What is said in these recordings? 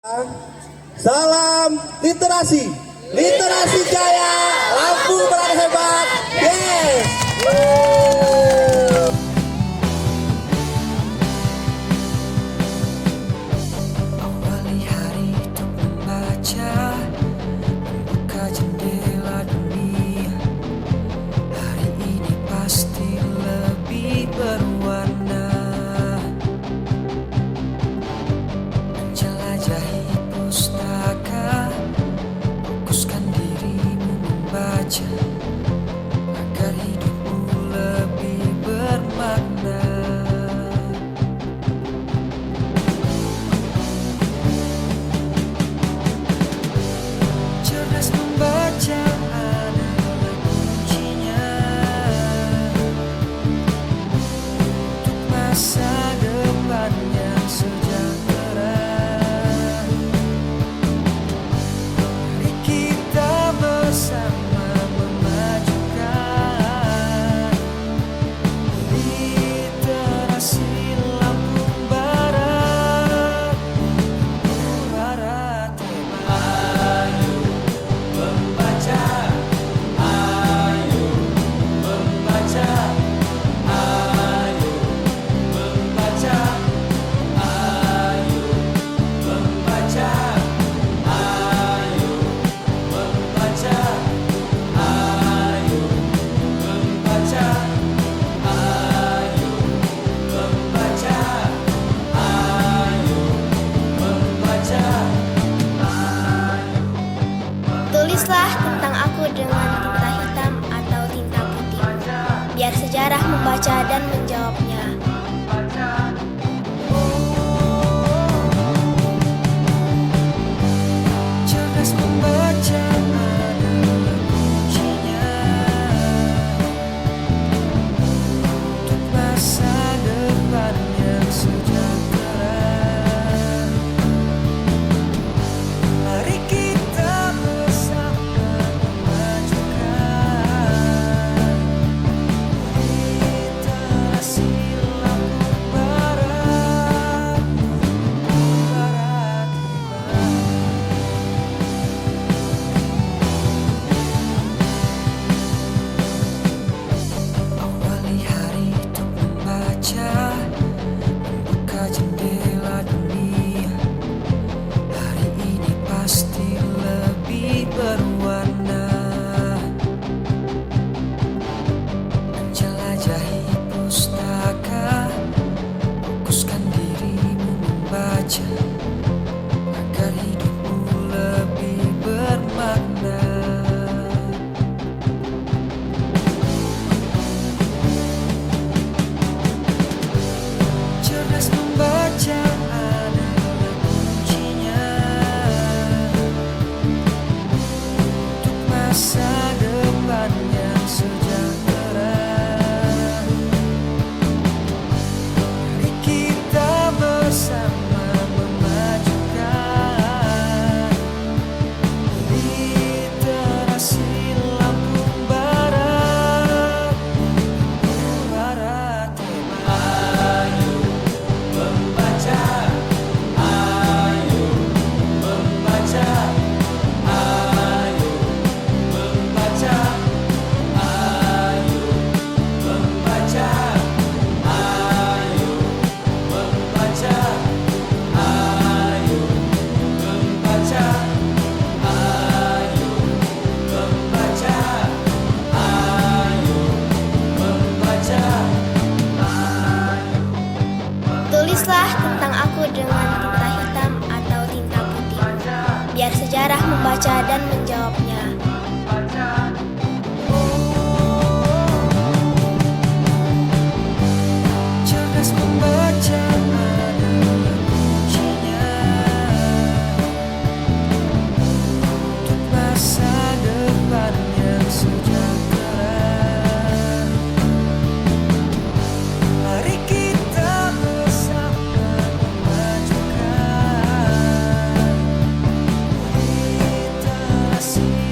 Salam literasi, literasi jaya, Lampung berada hebat, yes. Awali hari untuk membaca, membuka jendela dunia. Hari ini pasti lebih berwarna. Menjelajahi pustaka, fokuskan dirimu membaca, agar hidupmu lebih bermakna. Cerdas membaca adalah kuncinya untuk masa depan yang sejahtera. Mari kita bersama memajukan literasi Lampung Barat. Barat hebat. Membaca, ayo membaca, ayo membaca, ayo membaca, ayo membaca, ayo membaca, ayo membaca, ayo membaca, Tulislah tentang aku dengan tinta hitam atau tinta putih, biar sejarah membaca dan menjawabnya. cerdas membaca adalah kuncinya untuk masa depan yang sejahtera. Mari kita bersama memajukan literasi Lampung Barat. Barat hebat. Awali hari untuk membaca, membuka jendela dunia. Hari ini pasti lebih berwarna. Menjelajahi pustaka, fokuskan dirimu membaca, agar hidupmu lebih bermakna. Cerdas membaca adalah kuncinya untuk masa depan yang sejahtera. Mari kita bersama memajukan literasi Lampung Barat. Barat hebat. Membaca, ayo membaca, ayo membaca, ayo membaca, ayo membaca, ayo membaca, ayo membaca, ayo membaca, Tulislah tentang aku dengan tinta hitam atau tinta putih, biar sejarah membaca dan menjawabnya. cerdas membaca adalah kuncinya untuk masa depan yang sejahtera. Mari kita bersama memajukan literasi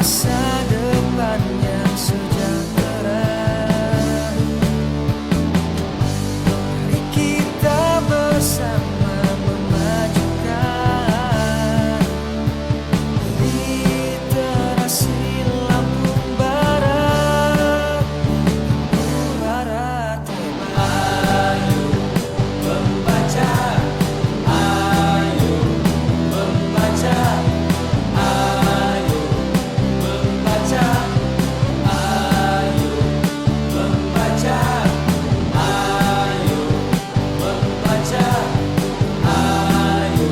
masa depan yang sejahtera. Mari kita bersama memajukan literasi Lampung Barat. Barat hebat. Ayo membaca, ayo membaca, ayo membaca, ayo membaca, ayo membaca, ayo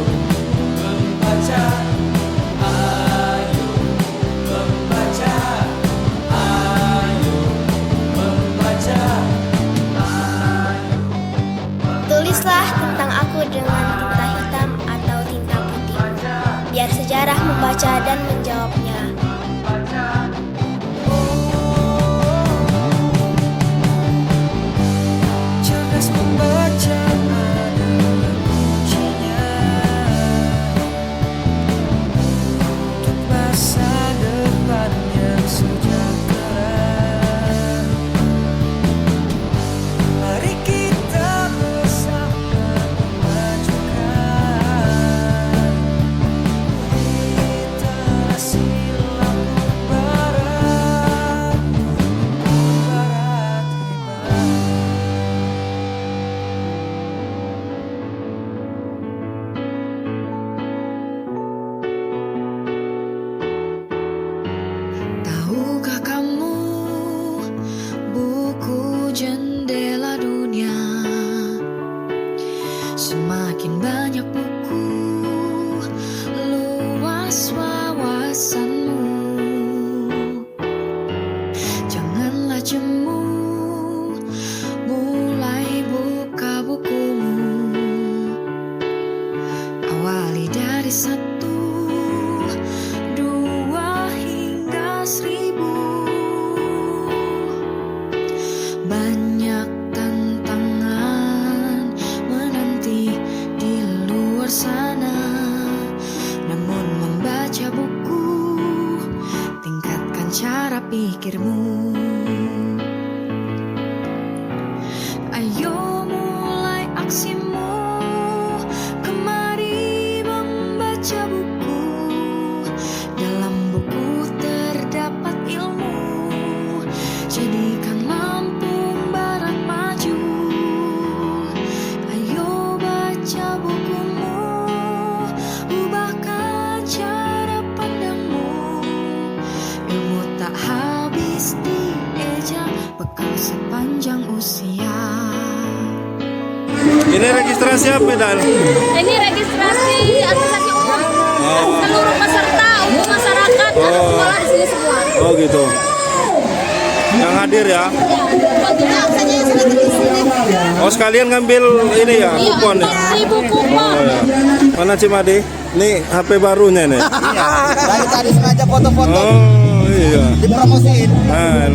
membaca, ayo membaca, ayo membaca, Tulislah tentang aku dengan tinta hitam atau tinta putih, biar sejarah membaca dan menjawabnya. cerdas membaca adalah kuncinya untuk masa depan yang sejahtera. Mari kita bersama memajukan literasi Lampung Barat. Barat hebat. Tahukah kamu buku jendela dunia? Semakin banyak buku, luas wawasanmu. Janganlah jemu, mulai buka bukumu. Awali dari 1, 2 hingga 1000. Banyak tantangan menanti di luar sana. Namun membaca buku tingkatkan cara pikirmu. Ayo mulai aksimu, kemari membaca buku. Dalam buku terdapat ilmu, jadikan Lampung Barat maju. Ayo baca bukumu, ubahkan cara pandangmu. Ilmu tak habis dieja, bekal sepanjang usia. Ini registrasi apa, Dal? Ini registrasi asosiasi umum seluruh peserta umum masyarakat anak sekolah di sini semua. Oh gitu. Yang hadir ya? Tentunya aksanya yang sudah terisi. Oh sekalian ngambil ini ya, Iya, kupon ya? 4.000 kupon. Oh, ya. Mana Cimadi? Ini HP barunya nih. Dari tadi sengaja foto-foto Oh iya. dipromosiin. Nah.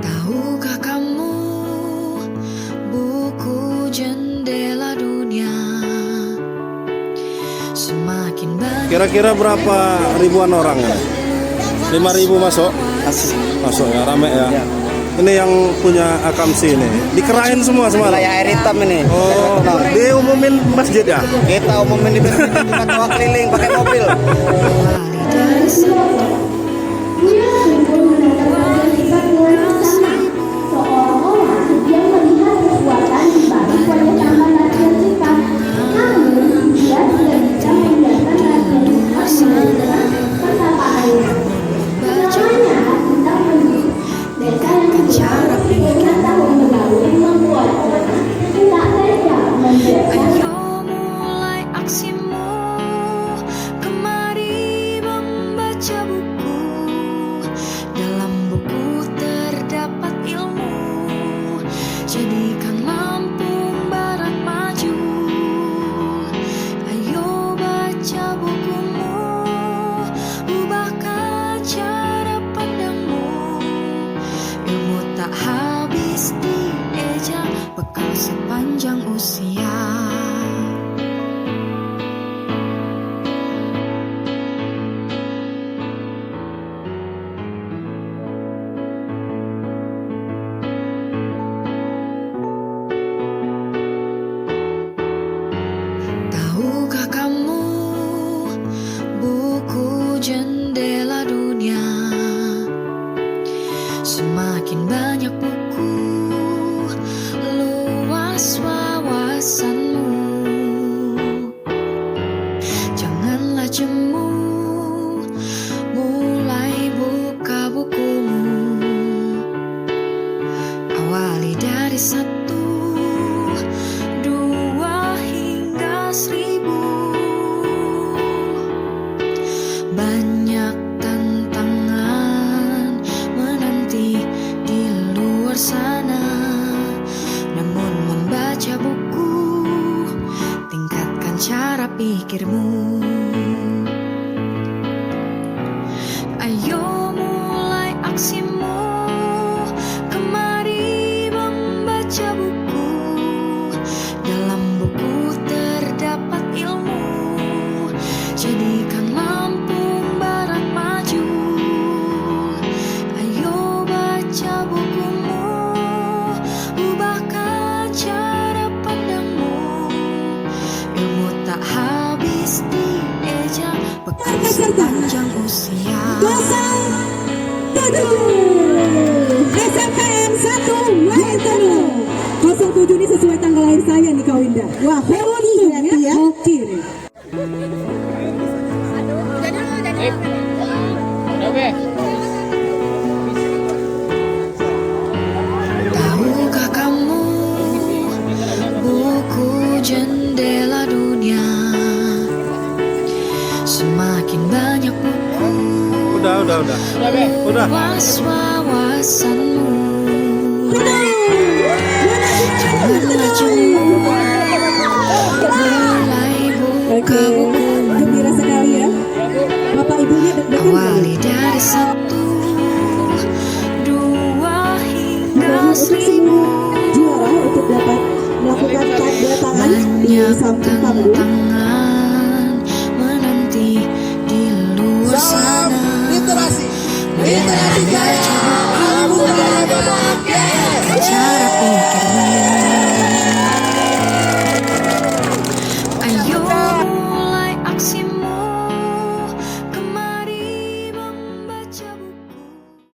Tahukah kamu buku jendela dunia? Semakin banyak Kira-kira berapa ribuan orang ya? 5.000 masuk? Masuk ya, rame ya. Ini yang punya Akamsi ini. Dikerain semua semalam. Wilayah air hitam ini. Oh, diumumin masjid ya? Kita umumin di tempat doa keliling pakai mobil. awali dari 1, 2 hingga 1000. Tingkatkan cara pikirmu. Ayo mulai aksimu, kemari membaca buku. Dalam buku terdapat ilmu, jadikan Lampung Barat maju. wawasanmu. Janganlah jemu, mulai buka bukumu. Awali dari 1, 2 hingga 1000. Banyak tantangan menanti di luar sana. Namun membaca buku tingkatkan cara pikirmu. Ayo mulai aksimu, kemari membaca buku. Dalam buku terdapat ilmu, jadikan Lampung Barat maju. Ayo baca bukumu, ubahkan cara pandangmu. Ilmu tak habis dieja, bekal sepanjang usia. 07 SMKN 1 Waitano 07 ini sesuai tanggal lahir saya nih Kak Winda. Wah, hoki berarti ya. Hoki nih. Tahukah kamu, buku jendela dunia. Semakin banyak buku, Udah. luas wawasanmu. Janganlah jemu, mulai buka Oke, bukumu. gembira sekali ya. Bapak ibunya deg-degan Awali kali. dari 1, 2 hingga Makanya untuk 1000. semua juara untuk dapat melakukan tanda tangan di Banyak samping panggung. tantangan